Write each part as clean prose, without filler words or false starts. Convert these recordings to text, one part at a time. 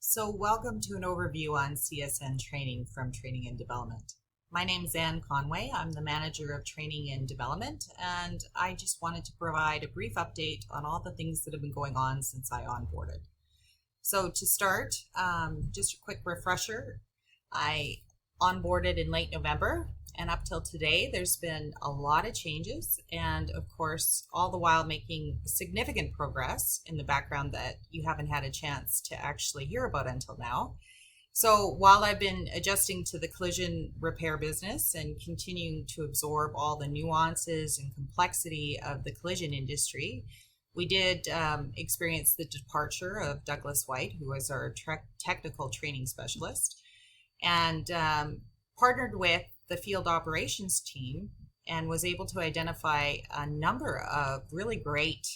So welcome to an overview on CSN training from Training and Development. My name is Ann Conway. I'm the Manager of Training and Development, and I just wanted to provide a brief update on all the things that have been going on since I onboarded. So to start, just a quick refresher, I onboarded in late November, and up till today, there's been a lot of changes, and of course, all the while making significant progress in the background that you haven't had a chance to actually hear about until now. So while I've been adjusting to the collision repair business and continuing to absorb all the nuances and complexity of the collision industry, we did experience the departure of Douglas White, who was our technical training specialist, and partnered with the field operations team and was able to identify a number of really great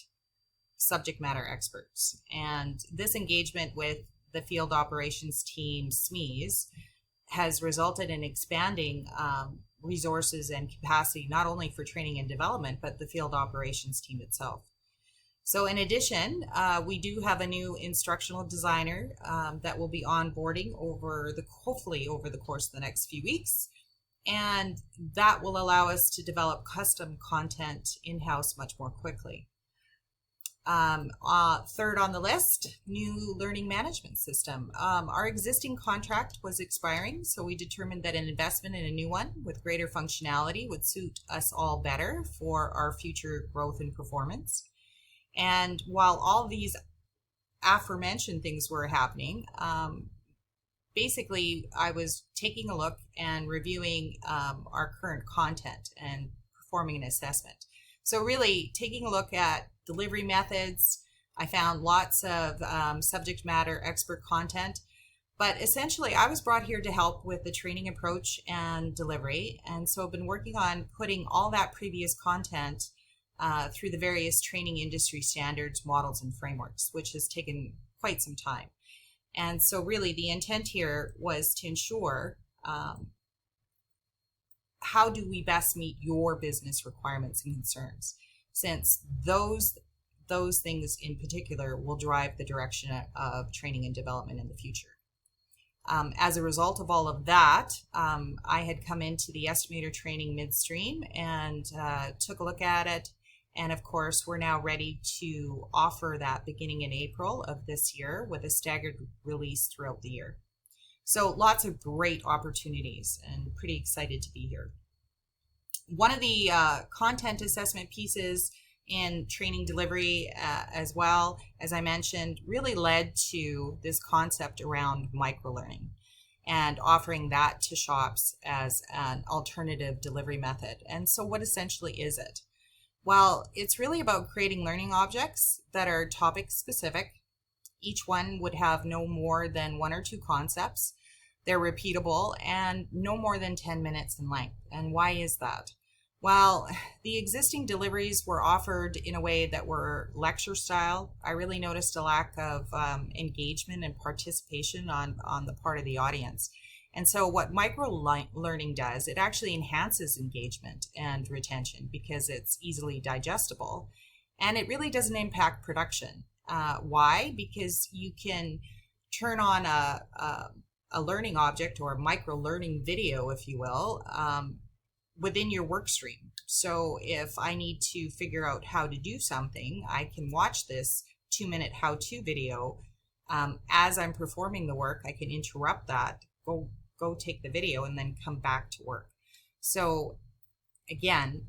subject matter experts. And this engagement with the field operations team, SMEs, has resulted in expanding resources and capacity, not only for training and development, but the field operations team itself. So in addition, we do have a new instructional designer that will be onboarding hopefully over the course of the next few weeks. And that will allow us to develop custom content in-house much more quickly. Third on the list, new learning management system. Our existing contract was expiring, so we determined that an investment in a new one with greater functionality would suit us all better for our future growth and performance. And while all these aforementioned things were happening, basically, I was taking a look and reviewing our current content and performing an assessment. So really taking a look at delivery methods. I found lots of subject matter expert content, but essentially I was brought here to help with the training approach and delivery. And so I've been working on putting all that previous content through the various training industry standards, models, and frameworks, which has taken quite some time. And so really the intent here was to ensure how do we best meet your business requirements and concerns, since those things in particular will drive the direction of training and development in the future. As a result of all of that, I had come into the estimator training midstream and took a look at it. And of course, we're now ready to offer that beginning in April of this year with a staggered release throughout the year. So lots of great opportunities and pretty excited to be here. One of the content assessment pieces in training delivery as well, as I mentioned, really led to this concept around microlearning and offering that to shops as an alternative delivery method. And so what essentially is it? Well, it's really about creating learning objects that are topic specific. Each one would have no more than one or two concepts. They're repeatable and no more than 10 minutes in length. And why is that? Well, the existing deliveries were offered in a way that were lecture style. I really noticed a lack of engagement and participation on the part of the audience. And so what microlearning does, it actually enhances engagement and retention because it's easily digestible, and it really doesn't impact production. Why? Because you can turn on a learning object or a microlearning video, if you will, within your work stream. So if I need to figure out how to do something, I can watch this 2-minute how-to video. As I'm performing the work, I can interrupt that, go take the video, and then come back to work. So again,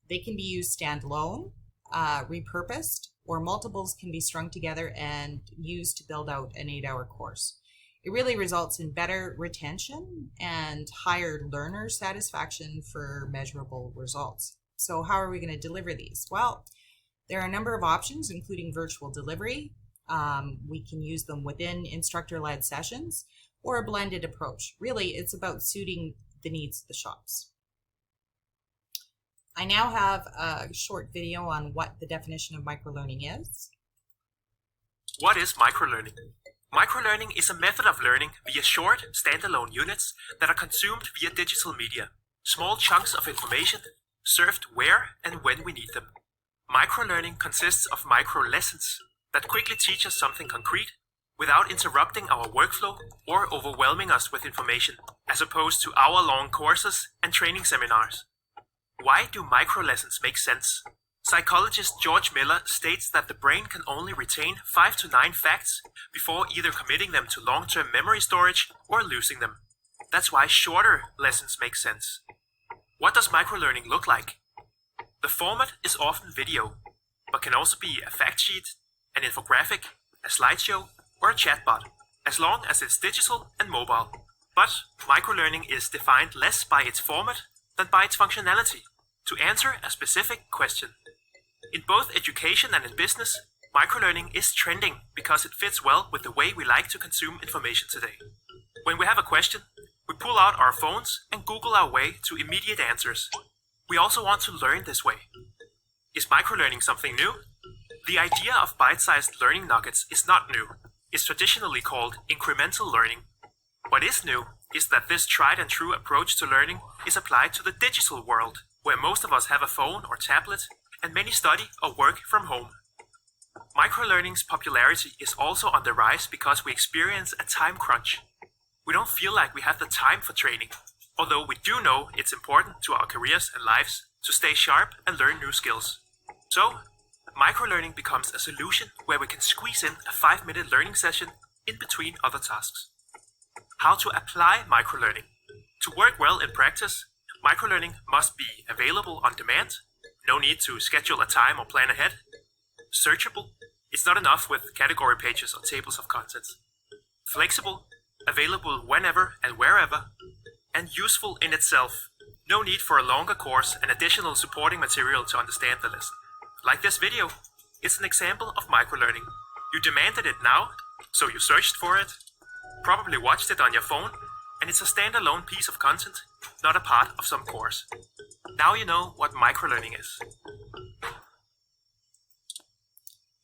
they can be used standalone, repurposed, or multiples can be strung together and used to build out an 8-hour course. It really results in better retention and higher learner satisfaction for measurable results. So how are we going to deliver these? Well, there are a number of options, including virtual delivery. We can use them within instructor-led sessions, or a blended approach. Really, it's about suiting the needs of the shops. I now have a short video on what the definition of microlearning is. What is microlearning? Microlearning is a method of learning via short, standalone units that are consumed via digital media, small chunks of information served where and when we need them. Microlearning consists of micro lessons that quickly teach us something concrete without interrupting our workflow or overwhelming us with information, as opposed to hour-long courses and training seminars. Why do micro-lessons make sense? Psychologist George Miller states that the brain can only retain 5 to 9 facts before either committing them to long-term memory storage or losing them. That's why shorter lessons make sense. What does microlearning look like? The format is often video, but can also be a fact sheet, an infographic, a slideshow, or a chatbot, as long as it's digital and mobile. But microlearning is defined less by its format than by its functionality, to answer a specific question. In both education and in business, microlearning is trending because it fits well with the way we like to consume information today. When we have a question, we pull out our phones and Google our way to immediate answers. We also want to learn this way. Is microlearning something new? The idea of bite-sized learning nuggets is not new. It's traditionally called incremental learning. What is new is that this tried and true approach to learning is applied to the digital world, where most of us have a phone or tablet, and many study or work from home. Microlearning's popularity is also on the rise because we experience a time crunch. We don't feel like we have the time for training, although we do know it's important to our careers and lives to stay sharp and learn new skills. So, microlearning becomes a solution where we can squeeze in a 5-minute learning session in between other tasks. How to apply microlearning? To work well in practice, microlearning must be available on demand. No need to schedule a time or plan ahead. Searchable. It's not enough with category pages or tables of contents. Flexible. Available whenever and wherever. And useful in itself. No need for a longer course and additional supporting material to understand the lesson. Like this video, it's an example of microlearning. You demanded it now, so you searched for it, probably watched it on your phone, and it's a standalone piece of content, not a part of some course. Now you know what microlearning is.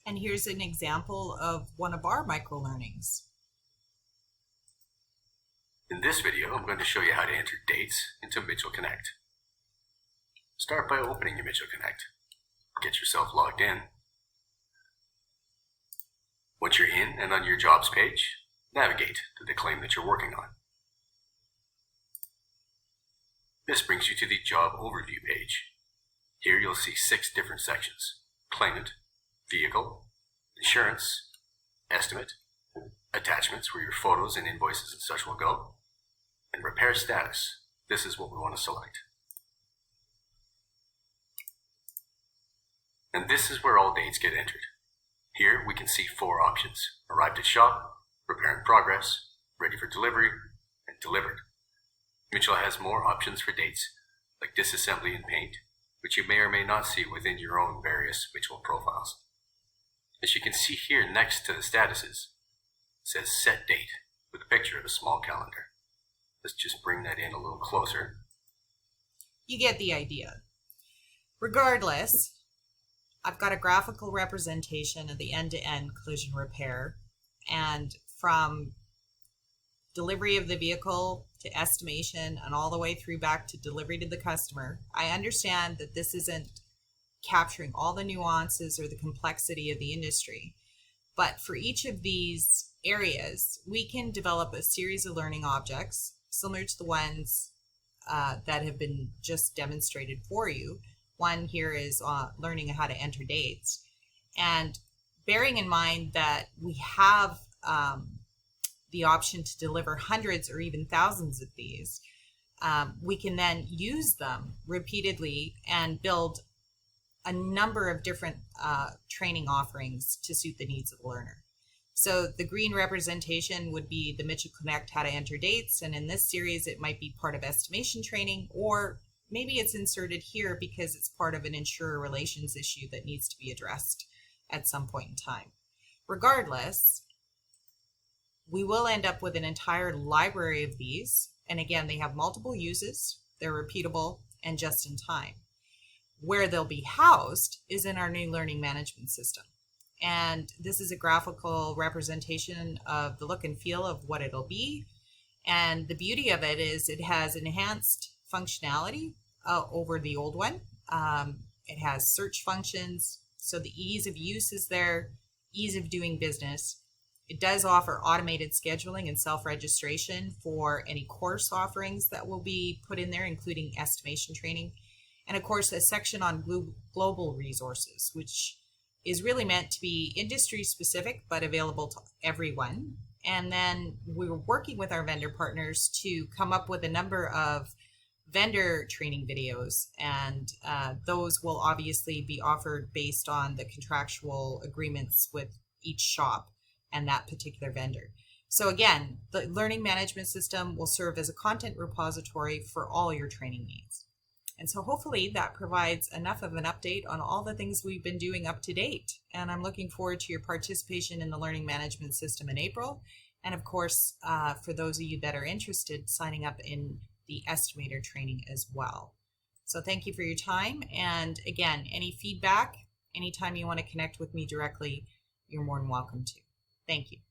And here's an example of one of our microlearnings. In this video, I'm going to show you how to enter dates into Mitchell Connect. Start by opening your Mitchell Connect. Get yourself logged in. Once you're in and on your jobs page, navigate to the claim that you're working on. This brings you to the job overview page. Here you'll see 6 different sections: claimant, vehicle, insurance, estimate, attachments where your photos and invoices and such will go, and repair status. This is what we want to select. And this is where all dates get entered. Here we can see 4 options: arrived at shop, repair in progress, ready for delivery, and delivered. Mitchell has more options for dates, like disassembly and paint, which you may or may not see within your own various Mitchell profiles. As you can see here next to the statuses, it says set date with a picture of a small calendar. Let's just bring that in a little closer. You get the idea. Regardless, I've got a graphical representation of the end-to-end collision repair, and from delivery of the vehicle to estimation and all the way through back to delivery to the customer. I understand that this isn't capturing all the nuances or the complexity of the industry, but for each of these areas, we can develop a series of learning objects similar to the ones that have been just demonstrated for you. One here is learning how to enter dates, and bearing in mind that we have the option to deliver hundreds or even thousands of these, we can then use them repeatedly and build a number of different training offerings to suit the needs of the learner. So the green representation would be the Mitchell Connect how to enter dates, and in this series it might be part of estimation training, or maybe it's inserted here because it's part of an insurer relations issue that needs to be addressed at some point in time. Regardless, we will end up with an entire library of these, and again, they have multiple uses, they're repeatable, and just in time. Where they'll be housed is in our new learning management system. And this is a graphical representation of the look and feel of what it'll be. And the beauty of it is it has enhanced functionality over the old one. It has search functions, so the ease of use is there, ease of doing business. It does offer automated scheduling and self-registration for any course offerings that will be put in there, including estimation training. And of course, a section on global resources, which is really meant to be industry specific, but available to everyone. And then we were working with our vendor partners to come up with a number of vendor training videos, and those will obviously be offered based on the contractual agreements with each shop and that particular vendor. So again, the learning management system will serve as a content repository for all your training needs. And so hopefully that provides enough of an update on all the things we've been doing up to date. And I'm looking forward to your participation in the learning management system in April. And of course, for those of you that are interested, signing up in the estimator training as well. So thank you for your time. And again, any feedback, anytime you want to connect with me directly, you're more than welcome to. Thank you.